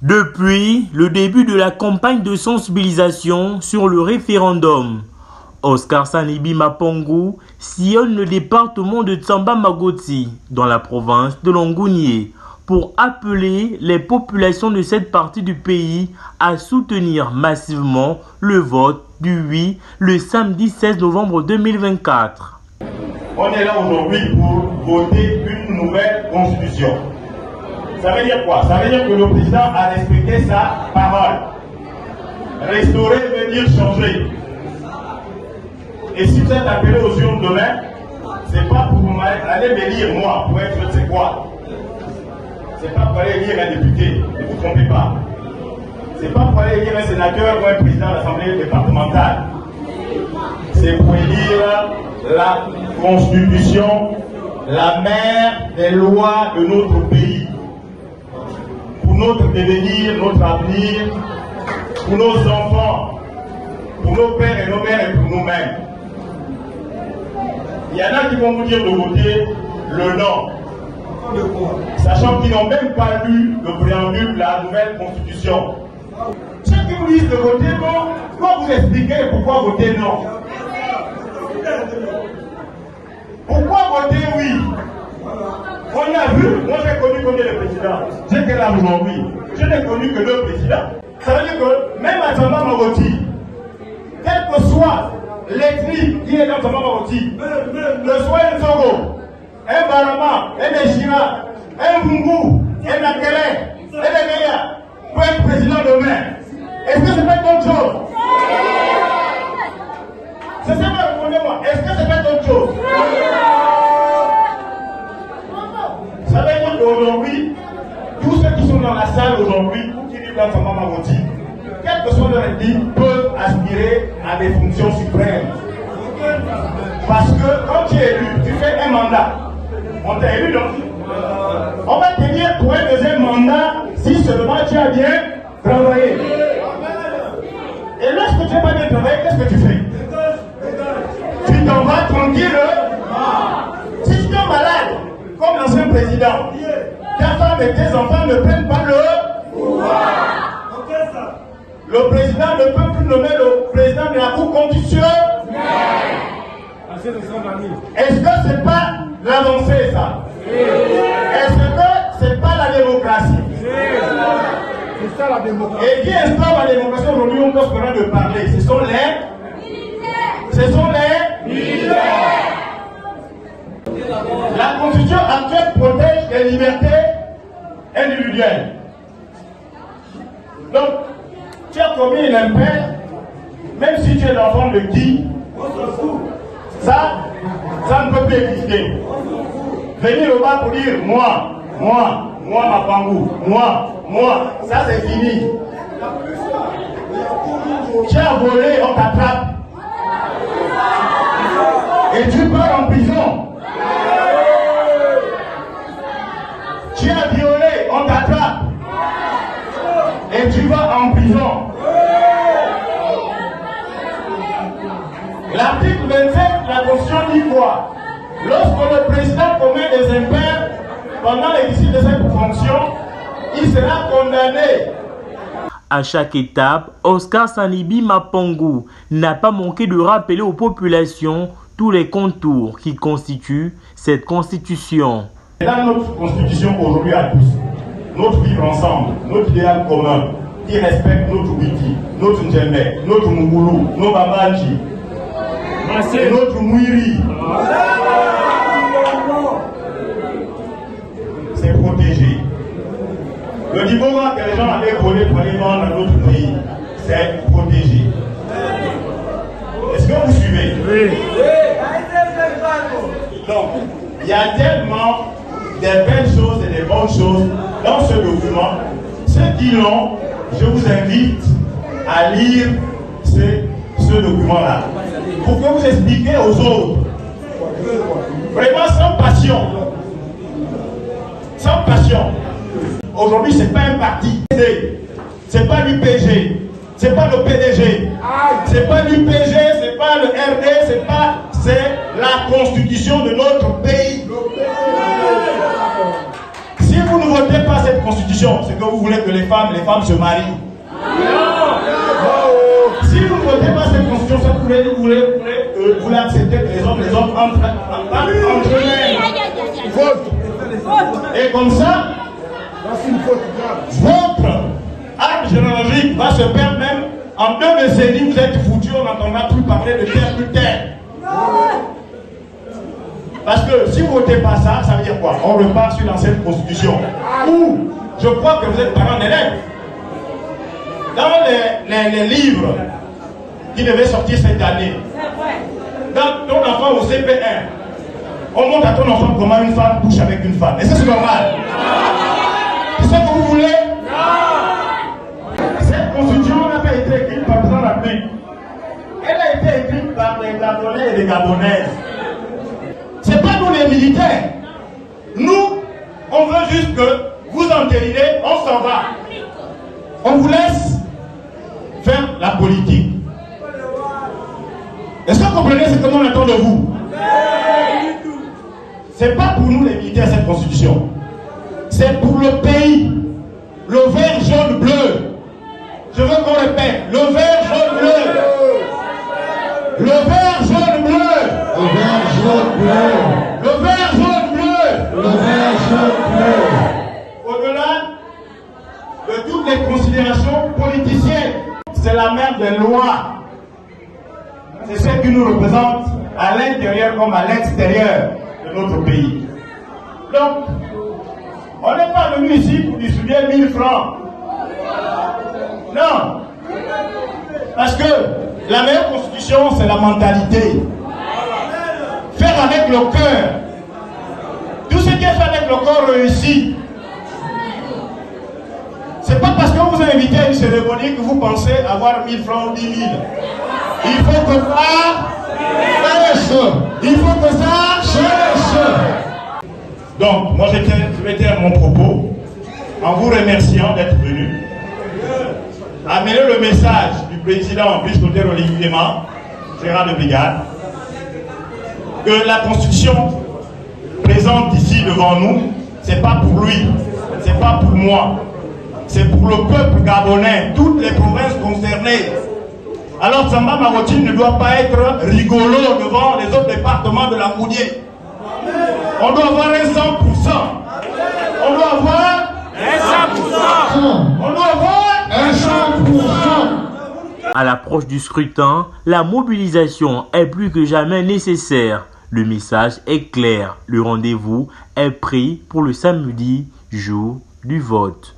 Depuis le début de la campagne de sensibilisation sur le référendum, Oscar Sanibi Mapangu sillonne le département de Tsamba-Magoti dans la province de Longounié pour appeler les populations de cette partie du pays à soutenir massivement le vote du oui le samedi 16 novembre 2024. On est là aujourd'hui pour voter une nouvelle constitution. Ça veut dire quoi? Ça veut dire que le président a respecté sa parole. Restaurer veut dire changer. Et si vous êtes appelé aux urnes demain, c'est pas pour aller me lire moi, pour être c'est quoi. C'est pas pour aller lire un député, ne vous trompez pas. C'est pas pour aller lire un sénateur ou un président de l'Assemblée départementale. C'est pour lire la Constitution, la mère des lois de notre pays. Pour notre devenir, notre avenir, pour nos enfants, pour nos pères et nos mères et pour nous-mêmes. Il y en a qui vont vous dire de voter le non, sachant qu'ils n'ont même pas lu le préambule de la nouvelle constitution. Ceux qui vous disent de voter non, comment vous expliquer pourquoi voter non? Pourquoi voter oui? On a vu, moi j'ai connu combien de présidents? J'ai quel âge aujourd'hui? Je n'ai connu que 2 présidents. Ça veut dire que même à Tsamba-Magoti, quel que soit l'ethnie qui est dans Tsamba-Magoti, que soit un Zogo, un Barama, un Eshira, un Bungu, un Akele, un Emeya, pour être président demain, est-ce que c'est pas une bonne chose? C'est ça que répondez-moi. Est-ce que c'est pas une bonne chose? Ça veut dire qu'aujourd'hui, tous ceux qui sont dans la salle aujourd'hui, ou qui vivent dans Tsamba-Magoti, quelle que soit leur ethnie, peuvent aspirer à des fonctions suprêmes. Parce que quand tu es élu, tu fais un mandat. On t'a élu donc. On va te dire pour un deuxième mandat si seulement tu as bien travaillé. Et lorsque tu n'as pas bien travaillé, qu'est-ce que tu fais? Tu t'en vas tranquille. Si tu es malade, comme l'ancien président, ta femme et tes enfants ne prennent pas le pouvoir. Le président ne peut plus nommer le président de la Cour constitutionnelle. Est-ce que c'est pas l'avancée ça? Est-ce que c'est pas la démocratie? C'est ça la démocratie. Et qui instaure la démocratie aujourd'hui, on peut se permettre de parler. Ce sont les militaires. La constitution actuelle protège les libertés individuelles. Donc, tu as commis un impair, même si tu es l'enfant de qui, ça ne peut plus exister. Venir au bas pour dire moi, Mapangu, moi, ça c'est fini. Tu as volé, on t'attrape. Et tu pars en prison. Tu as violé, on t'attrape. Et tu vas en prison. L'article 27 de la Constitution dit quoi? Lorsque le président commet des impairs pendant l'exercice de cette fonction, il sera condamné. À chaque étape, Oscar Sanibi Mapangu n'a pas manqué de rappeler aux populations tous les contours qui constituent cette constitution. Dans notre constitution aujourd'hui à tous, notre vivre ensemble, notre idéal commun, qui respecte notre wiki, notre Ndjembe, notre Mugulu, nos Babanji, et notre Mouiri. C'est protégé. Le diplôme que les gens avaient collé pour aller vendre dans notre pays, c'est protégé. Est-ce que vous suivez? Oui. Donc, il y a tellement des belles choses et des bonnes choses dans ce document. Ceux qui l'ont, je vous invite à lire ce document-là pour que vous expliquiez aux autres. Vraiment sans passion. Sans passion. Aujourd'hui, ce n'est pas un parti. Ce n'est pas l'UPG. Ce n'est pas le PDG. Ce n'est pas l'UPG, ce n'est pas le RD, c'est la constitution de notre pays. Si vous ne votez pas cette constitution, c'est que vous voulez que les femmes se marient. Si vous ne votez pas cette constitution, ça vous voulez accepter que les hommes entre eux. Et comme ça, votre arbre généalogique va se perdre même en 2 décennies. Vous êtes foutus, on n'entendra plus parler de terre plus terre. Parce que si vous ne votez pas ça, ça veut dire quoi? On repart sur l'ancienne constitution. Ou, je crois que vous êtes parents d'élèves. Dans les livres qui devaient sortir cette année, dans ton enfant au CP1, on montre à ton enfant comment une femme couche avec une femme. Et ça, c'est normal. C'est ça que vous voulez? Cette constitution n'a pas été écrite par le président de la République. Elle a été écrite par des Gabonais et des Gabonaises. C'est pas nous les militaires. Nous, on veut juste que vous enterrinez, on s'en va. On vous laisse faire la politique. Est-ce que vous comprenez ce que l'on attend de vous? C'est pas pour nous les militaires cette constitution. C'est pour le pays. Le vert, jaune, bleu. Je veux qu'on répète. Le vert, jaune, bleu. Le vert, jaune, bleu. Le vert, jaune, bleu. Le vert, jaune, bleu. Le vert, jaune, bleu. Au-delà de toutes les considérations politiciennes, c'est la mère des lois. C'est ce qui nous représente à l'intérieur comme à l'extérieur de notre pays. Donc, on n'est pas venu ici pour distribuer 1000 francs. Non. Parce que la meilleure constitution, c'est la mentalité. Faire avec le cœur. Tout ce qui est fait avec le corps réussit. C'est pas parce qu'on vous a invité à une cérémonie que vous pensez avoir 1000 francs ou 10 000. Il faut que ça cesse. Il faut que ça cesse. Donc, moi je vais terminer mon propos en vous remerciant d'être venu. Amener le message du président vice-colonel Olivier Clément, général de brigade, que la Constitution présente ici devant nous, c'est pas pour lui, c'est pas pour moi, c'est pour le peuple gabonais, toutes les provinces concernées. Alors Samba Magoti ne doit pas être rigolo devant les autres départements de la Moudier. On doit avoir un 100%. On doit avoir un 100%. On doit avoir un 100%. À l'approche du scrutin, la mobilisation est plus que jamais nécessaire. Le message est clair. Le rendez-vous est pris pour le samedi, jour du vote.